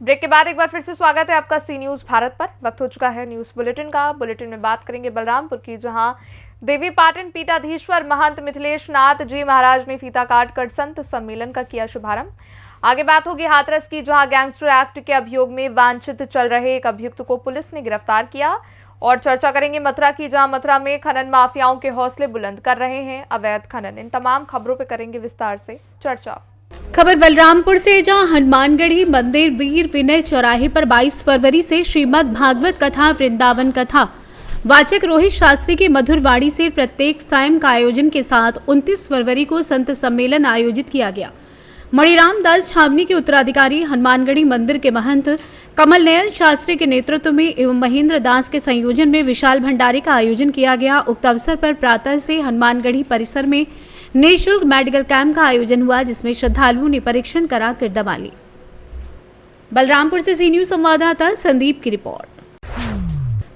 Break के बाद एक बार फिर से स्वागत है आपका सी न्यूज भारत पर। वक्त हो चुका है न्यूज बुलेटिन का। बुलेटिन में बात करेंगे बलरामपुर की, जहां देवी पाटन पीठाधीश्वर महंत मिथिलेश नाथ जी महाराज ने फीता काट कर संत सम्मेलन का किया शुभारंभ। आगे बात होगी हाथरस की, जहां गैंगस्टर एक्ट के अभियोग में वांछित चल रहे एक अभियुक्त को पुलिस ने गिरफ्तार किया। और चर्चा करेंगे मथुरा की, जहां मथुरा में खनन माफियाओं के हौसले बुलंद कर रहे हैं अवैध खनन। इन तमाम खबरों पर करेंगे विस्तार से चर्चा। खबर बलरामपुर से, जहां हनुमानगढ़ी मंदिर वीर विनय चौराहे पर 22 फरवरी से श्रीमद् भागवत कथा वृंदावन कथा वाचक रोहित शास्त्री की मधुर वाणी से प्रत्येक सायं का आयोजन के साथ 29 फरवरी को संत सम्मेलन आयोजित किया गया। मणिराम दास छावनी के उत्तराधिकारी हनुमानगढ़ी मंदिर के महंत कमल नयन शास्त्री के नेतृत्व में एवं महेंद्र दास के संयोजन में विशाल भंडारे का आयोजन किया गया। उक्त अवसर पर प्रातः से हनुमानगढ़ी परिसर में निःशुल्क मेडिकल कैंप का आयोजन हुआ, जिसमें श्रद्धालुओं ने परीक्षण करा कर दवा ली। बलरामपुर से सी न्यूज संवाददाता संदीप की रिपोर्ट।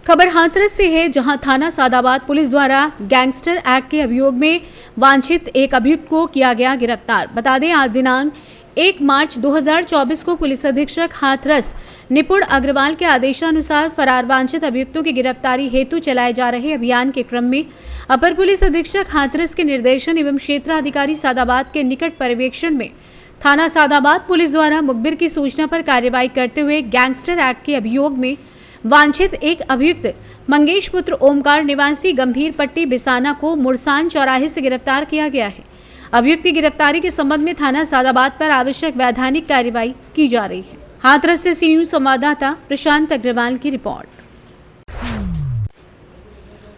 खबर हाथरस से है, जहां थाना सादाबाद पुलिस द्वारा गैंगस्टर एक्ट के अभियोग में वांछित एक अभियुक्त को किया गया गिरफ्तार। बता दें, आज दिनांक 1 मार्च 2024 को पुलिस अधीक्षक हाथरस निपुण अग्रवाल के आदेशानुसार फरार वांछित अभियुक्तों की गिरफ्तारी हेतु चलाए जा रहे अभियान के क्रम में अपर पुलिस अधीक्षक हाथरस के निर्देशन एवं क्षेत्राधिकारी सादाबाद के निकट पर्यवेक्षण में थाना सादाबाद पुलिस द्वारा मुखबिर की सूचना पर कार्रवाई करते हुए गैंगस्टर एक्ट के अभियोग में वांछित एक अभियुक्त मंगेश पुत्र ओमकार निवासी गंभीर पट्टी बिसाना को मुरसान चौराहे से गिरफ्तार किया गया है। अभियुक्त की गिरफ्तारी के संबंध में थाना सादाबाद पर आवश्यक वैधानिक कार्रवाई की जा रही है। हाथरस से सी न्यूज संवाददाता प्रशांत अग्रवाल की रिपोर्ट।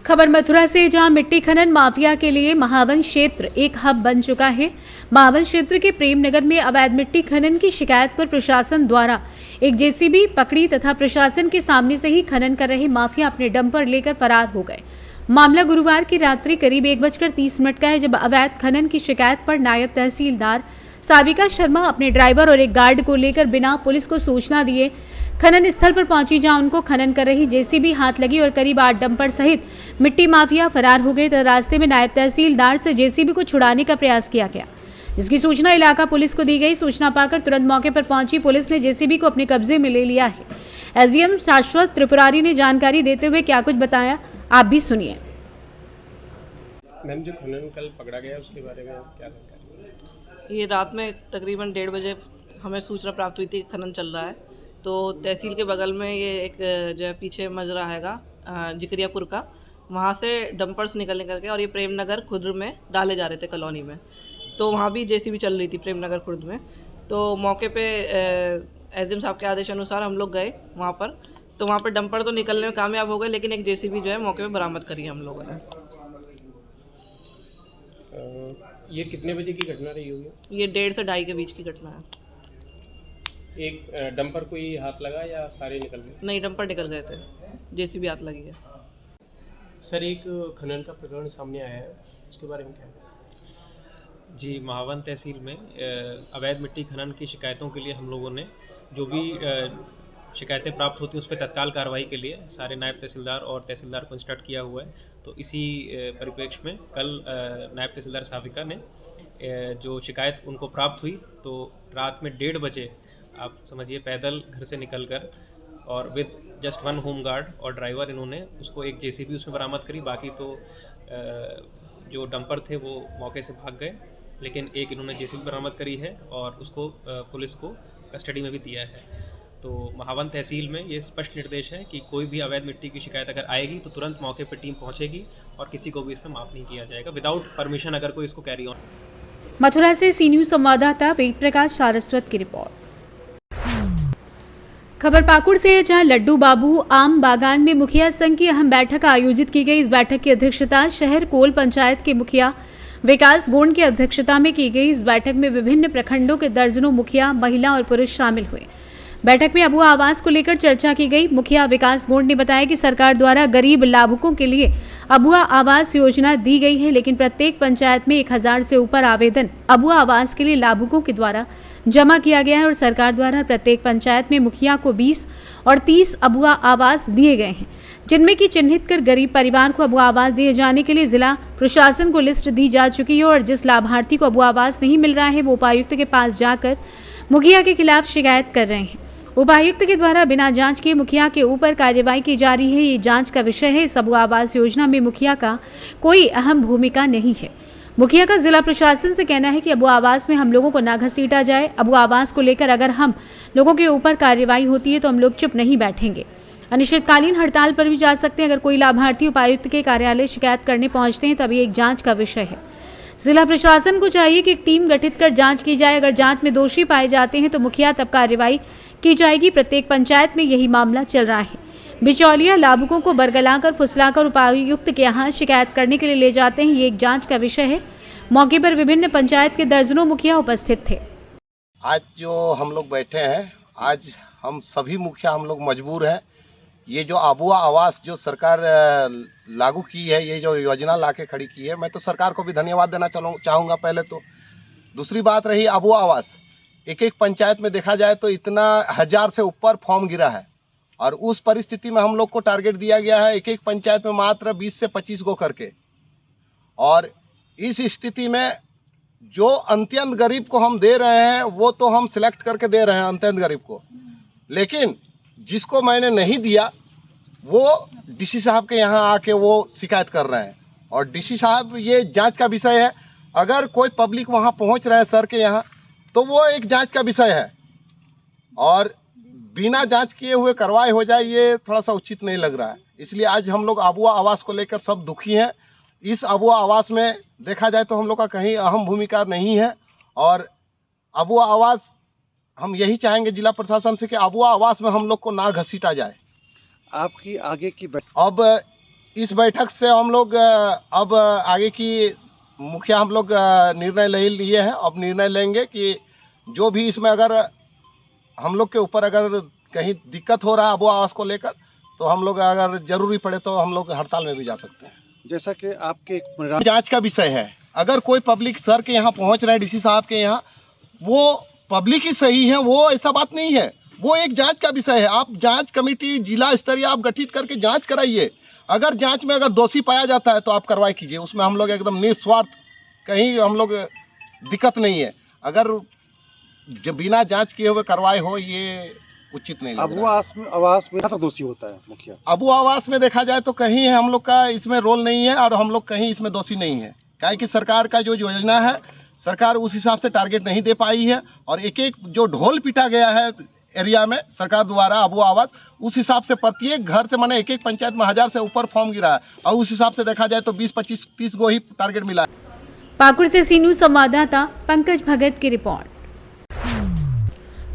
खबर मथुरा से, जहां मिट्टी खनन माफिया के लिए महावन क्षेत्र एक हब बन चुका है। महावन क्षेत्र के प्रेमनगर में अवैध मिट्टी खनन की शिकायत पर प्रशासन द्वारा एक जेसीबी पकड़ी तथा प्रशासन के सामने से ही खनन कर रहे माफिया अपने डंपर लेकर फरार हो गए। मामला गुरुवार की रात्रि करीब 1:30 का है, जब अवैध खनन की शिकायत पर नायब तहसीलदार साविका शर्मा अपने ड्राइवर और एक गार्ड को लेकर बिना पुलिस को सूचना दिए खनन स्थल पर पहुंची, जहां उनको खनन कर रही जेसीबी हाथ लगी और करीब 8 डंपर सहित मिट्टी माफिया फरार हो गए। तो रास्ते में नायब तहसीलदार से जेसीबी को छुड़ाने का प्रयास किया गया, जिसकी सूचना इलाका पुलिस को दी गई। सूचना पाकर तुरंत मौके पर पहुंची पुलिस ने जेसीबी को अपने कब्जे में ले लिया है। एसडीएम शाश्वत त्रिपुरारी ने जानकारी देते हुए क्या कुछ बताया, आप भी सुनिए। मैम, जो खनन कल पकड़ा गया उसके बारे में क्या जानकारी? ये रात में तकरीबन 1:30 बजे हमें सूचना प्राप्त हुई थी कि खनन चल रहा है। तो तहसील के बगल में ये एक जो है पीछे मजरा हैगा जिक्रियापुर का, वहाँ से डंपर्स निकलने करके और ये प्रेमनगर खुर्द में डाले जा रहे थे कॉलोनी में। तो वहाँ भी जेसीबी चल रही थी प्रेमनगर खुर्द में। तो मौके पे एसडीएम साहब के आदेश अनुसार हम लोग गए वहाँ पर। तो वहाँ पर डंपर तो निकलने में कामयाब हो गए, लेकिन एक जेसीबी जो है मौके पे बरामद करी है हम लोगों ने। ये कितने बजे की घटना रही होगी? ये 1:30 से 2:30 के बीच की घटना है। एक डंपर को ही हाथ लगा या सारे निकल गए? नहीं, डंपर निकल गए थे, जेसीबी हाथ लगी है। सर, एक खनन का प्रकरण सामने आया है, उसके बारे में क्या है? जी, महावन तहसील में अवैध मिट्टी खनन की शिकायतों के लिए हम लोगों ने जो भी शिकायतें प्राप्त होती हैं उस पर तत्काल कार्रवाई के लिए सारे नायब तहसीलदार और तहसीलदार को इंस्ट्रक्ट किया हुआ है। तो इसी परिप्रेक्ष्य में कल नायब तहसीलदार साविका ने जो शिकायत उनको प्राप्त हुई, तो रात में 1:30 बजे आप समझिए पैदल घर से निकलकर और विद जस्ट 1 होम गार्ड और ड्राइवर इन्होंने उसको एक जेसीबी उसमें बरामद करी। बाकी तो जो डंपर थे वो मौके से भाग गए, लेकिन एक इन्होंने जेसीबी बरामद करी है और उसको पुलिस को कस्टडी में भी दिया है। तो महावन तहसील में ये स्पष्ट निर्देश है कि कोई भी अवैध मिट्टी की शिकायत अगर आएगी तो तुरंत मौके पर टीम पहुंचेगी और किसी को भी इसमें माफ़ नहीं किया जाएगा विदाउट परमिशन अगर कोई इसको कैरी ऑन। मथुरा से सी न्यूज संवाददाता वेद प्रकाश सारस्वत की रिपोर्ट। खबर पाकुड़ से है, जहां लड्डू बाबू आम बागान में मुखिया संघ की अहम बैठक आयोजित की गई। इस बैठक की अध्यक्षता शहर कोल पंचायत के मुखिया विकास गोंड की अध्यक्षता में की गई। इस बैठक में विभिन्न प्रखंडों के दर्जनों मुखिया, महिला और पुरुष शामिल हुए। बैठक में अबुआ आवास को लेकर चर्चा की गई। मुखिया विकास गोंड ने बताया कि सरकार द्वारा गरीब लाभुकों के लिए अबुआ आवास योजना दी गई है, लेकिन प्रत्येक पंचायत में 1000 से ऊपर आवेदन अबुआ आवास के लिए लाभुकों के द्वारा जमा किया गया है और सरकार द्वारा प्रत्येक पंचायत में मुखिया को 20 और 30 अबुआ आवास दिए गए हैं, जिनमें कि चिन्हित कर गरीब परिवार को अबुआ आवास दिए जाने के लिए जिला प्रशासन को लिस्ट दी जा चुकी है और जिस लाभार्थी को अबुआ आवास नहीं मिल रहा है वो उपायुक्त के पास जाकर मुखिया के खिलाफ शिकायत कर रहे हैं। उपायुक्त के द्वारा बिना जांच के मुखिया के ऊपर कार्रवाई की जा रही है। ये जांच का विषय है। इस अबू आवास योजना में मुखिया का कोई अहम भूमिका नहीं है। मुखिया का जिला प्रशासन से कहना है कि अबू आवास में हम लोगों को ना घसीटा जाए। अबू आवास को लेकर अगर हम लोगों के ऊपर कार्रवाई होती है तो हम लोग चुप नहीं बैठेंगे। अनिश्चितकालीन हड़ताल पर भी जा सकते हैं। अगर कोई लाभार्थी उपायुक्त के कार्यालय शिकायत करने पहुंचते हैं तभी एक जांच का विषय है। जिला प्रशासन को चाहिए कि एक टीम गठित कर जांच की जाए। अगर जांच में दोषी पाए जाते हैं तो मुखिया तब कार्रवाई की जाएगी। प्रत्येक पंचायत में यही मामला चल रहा है। बिचौलिया लाभुकों को बरगलाकर फुसलाकर उपायुक्त के यहाँ शिकायत करने के लिए ले जाते हैं। ये एक जांच का विषय है। मौके पर विभिन्न पंचायत के दर्जनों मुखिया उपस्थित थे। आज जो हम लोग बैठे हैं, आज हम सभी मुखिया हम लोग मजबूर हैं। ये जो अबू आवास जो सरकार लागू की है, ये जो योजना लाके खड़ी की है, मैं तो सरकार को भी धन्यवाद देना चाहूँगा पहले तो। दूसरी बात रही अबू आवास, एक एक पंचायत में देखा जाए तो इतना 1000 से ऊपर फॉर्म गिरा है और उस परिस्थिति में हम लोग को टारगेट दिया गया है एक एक पंचायत में मात्र 20 से 25 गो करके। और इस स्थिति में जो अत्यंत गरीब को हम दे रहे हैं वो तो हम सिलेक्ट करके दे रहे हैं अत्यंत गरीब को, लेकिन जिसको मैंने नहीं दिया वो डीसी साहब के यहाँ आके वो शिकायत कर रहे हैं। और डीसी साहब, ये जांच का विषय है। अगर कोई पब्लिक वहाँ पहुँच रहा है सर के यहाँ तो वो एक जांच का विषय है, और बिना जांच किए हुए कार्रवाई हो जाए ये थोड़ा सा उचित नहीं लग रहा है। इसलिए आज हम लोग अबू आवास को लेकर सब दुखी हैं। इस अबू आवास में देखा जाए तो हम लोग का कहीं अहम भूमिका नहीं है, और अबू आवास हम यही चाहेंगे जिला प्रशासन से कि अबू आवास में हम लोग को ना घसीटा जाए। आपकी आगे की अब इस बैठक से हम लोग अब आगे की मुखिया हम लोग निर्णय ले लिए हैं। अब निर्णय लेंगे कि जो भी इसमें अगर हम लोग के ऊपर अगर कहीं दिक्कत हो रहा है अबू आवास को लेकर तो हम लोग अगर जरूरी पड़े तो हम लोग हड़ताल में भी जा सकते हैं। जैसा कि आपके जांच का विषय है। अगर कोई पब्लिक सर के यहाँ पहुँच रहा है, डीसी साहब के यहाँ, वो पब्लिक ही सही है, वो ऐसा बात नहीं है। वो एक जांच का विषय है। आप जांच कमेटी जिला स्तरीय आप गठित करके जांच कराइए। अगर जांच में अगर दोषी पाया जाता है तो आप कार्रवाई कीजिए। उसमें हम लोग एकदम निस्वार्थ, कहीं हम लोग दिक्कत नहीं है। अगर जब बिना जांच किए हुए कार्रवाई हो ये उचित नहीं लग रहा। अबू आवास में कहाँ दोषी होता है मुखिया? अबू आवास में देखा जाए तो कहीं हम लोग का इसमें रोल नहीं है और हम लोग कहीं इसमें दोषी नहीं है। क्या कि सरकार का जो योजना है सरकार उस हिसाब से टारगेट नहीं दे पाई है, और एक एक जो ढोल पीटा गया है एरिया में सरकार द्वारा अबू आवास, उस हिसाब से प्रत्येक घर से माने एक एक पंचायत में 1000 से ऊपर फॉर्म गिरा है, और उस हिसाब से देखा जाए तो 20, 25, 30 गो ही टारगेट मिला है। पाकुड़ से सी न्यूज संवाददाता पंकज भगत की रिपोर्ट।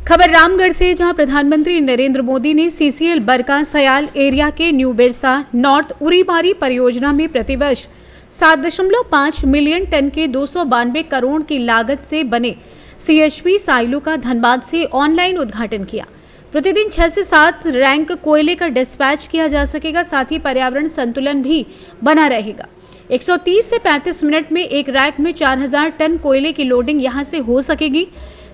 खबर रामगढ़ से, जहां प्रधानमंत्री नरेंद्र मोदी ने सीसीएल बरका सयाल एरिया के न्यू बिरसा नॉर्थ उरीबारी परियोजना में प्रतिवर्ष 7.5 मिलियन टन के 292 करोड़ की लागत से बने सीएचपी साइलो का धनबाद से ऑनलाइन उद्घाटन किया। प्रतिदिन 6 से 7 रैंक कोयले का डिस्पैच किया जा सकेगा। साथ ही पर्यावरण संतुलन भी बना रहेगा। 130 से 35 मिनट में एक रैक में 4000 टन कोयले की लोडिंग यहां से हो सकेगी।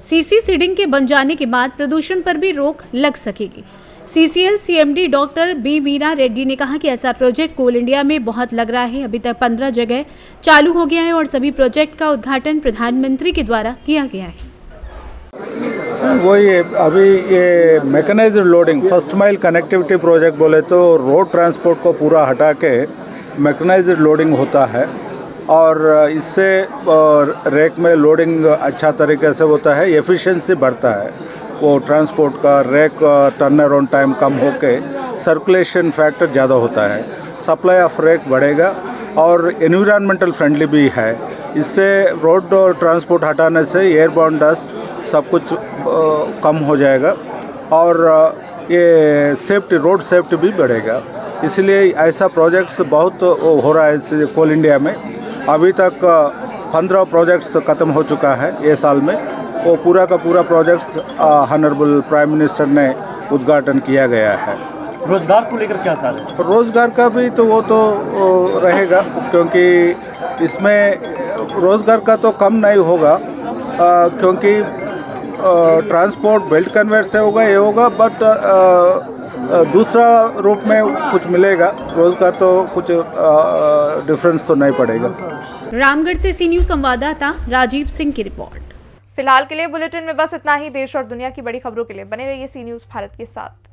सीसी सीडिंग के बन जाने के बाद प्रदूषण पर भी रोक लग सकेगी। सीसीएल सीएमडी डॉक्टर बी वीरा रेड्डी ने कहा कि ऐसा प्रोजेक्ट कोल इंडिया में बहुत लग रहा है। अभी तक 15 जगह चालू हो गया है और सभी प्रोजेक्ट का उद्घाटन प्रधानमंत्री के द्वारा किया गया है। वही अभी ये mechanized loading first mile connectivity project बोले तो रोड ट्रांसपोर्ट को पूरा हटा के मैकेनाइज्ड लोडिंग होता है, और इससे रैक में लोडिंग अच्छा तरीके से होता है, एफिशिएंसी बढ़ता है। वो ट्रांसपोर्ट का रैक टर्न अराउंड टाइम कम होके सर्कुलेशन फैक्टर ज़्यादा होता है, सप्लाई ऑफ रैक बढ़ेगा और एनवायरमेंटल फ्रेंडली भी है। इससे रोड ट्रांसपोर्ट हटाने से एयरबॉर्न डस्ट सब कुछ कम हो जाएगा और ये सेफ्टी, रोड सेफ्टी भी बढ़ेगा। इसलिए ऐसा प्रोजेक्ट्स बहुत हो रहा है कोल इंडिया में। अभी तक 15 प्रोजेक्ट्स ख़त्म हो चुका है ये साल में। वो पूरा का पूरा प्रोजेक्ट्स ऑनरेबल प्राइम मिनिस्टर ने उद्घाटन किया गया है। रोजगार को लेकर क्या साल है? रोजगार का भी तो वो तो रहेगा, क्योंकि इसमें रोजगार का तो कम नहीं होगा, क्योंकि ट्रांसपोर्ट बेल्ट कन्वेयर से होगा, ये होगा, बट दूसरा रूप में कुछ मिलेगा। रोजगार तो कुछ डिफरेंस तो नहीं पड़ेगा। रामगढ़ से सी न्यूज संवाददाता राजीव सिंह की रिपोर्ट। फिलहाल के लिए बुलेटिन में बस इतना ही। देश और दुनिया की बड़ी खबरों के लिए बने रहिए सी न्यूज़ भारत के साथ।